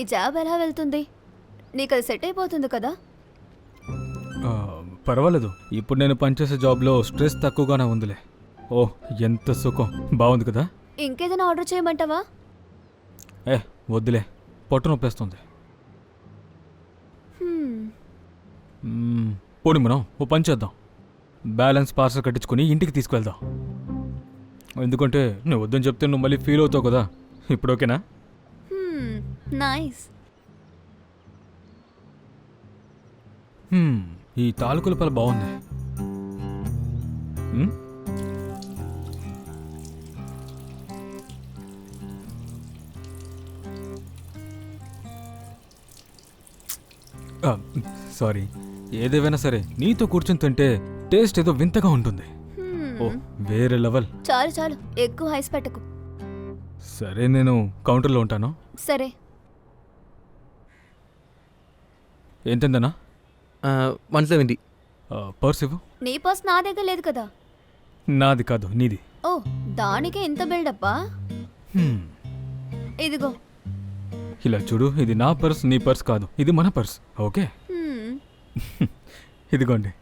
ఈ జాబ్ ఎలా వెళ్తుంది? నీకు అది సెట్ అయిపోతుంది కదా? పర్వాలేదు. ఇప్పుడు నేను పనిచేసే జాబ్లో స్ట్రెస్ తక్కువగానే ఉందిలే. ఓ ఎంత సుఖం, బాగుంది కదా. ఇంకేదైనా ఆర్డర్ చేయమంటావా? వద్దులే, పొట్టు నొప్పేస్తుంది. పోనీ మనం ఓ పని చేద్దాం, బ్యాలెన్స్ పార్సల్ కట్టించుకొని ఇంటికి తీసుకువెళ్దాం. ఎందుకంటే నువ్వు వద్దని చెప్తే నువ్వు మళ్ళీ ఫీల్ అవుతావు కదా. ఇప్పుడు ఓకేనా? నైస్. ఈ తాలూకుల పల బాగుంది. సారీ, ఏదేమైనా సరే నీతో కూర్చుని తింటే టేస్ట్ ఏదో వింతగా ఉంటుంది. ఓ వేరే లెవెల్. చాలు చాలు, ఎక్కువ హైస్ పెట్టకు. సరే, నేను కౌంటర్లో ఉంటాను. సరే. ఎంతేందన్నా? 170. పర్స్ ఇవ్వు. నీ పర్స్ నా దగ్గర లేదు కదా. నాది కాదు, నీది. ఓ దానికే ఇంత బిల్డప్పా? ఇదిగో. ఇలా చూడు, ఇది నా పర్స్, నీ పర్స్ కాదు, ఇది మన పర్స్. ఓకే, ఇదిగోండి.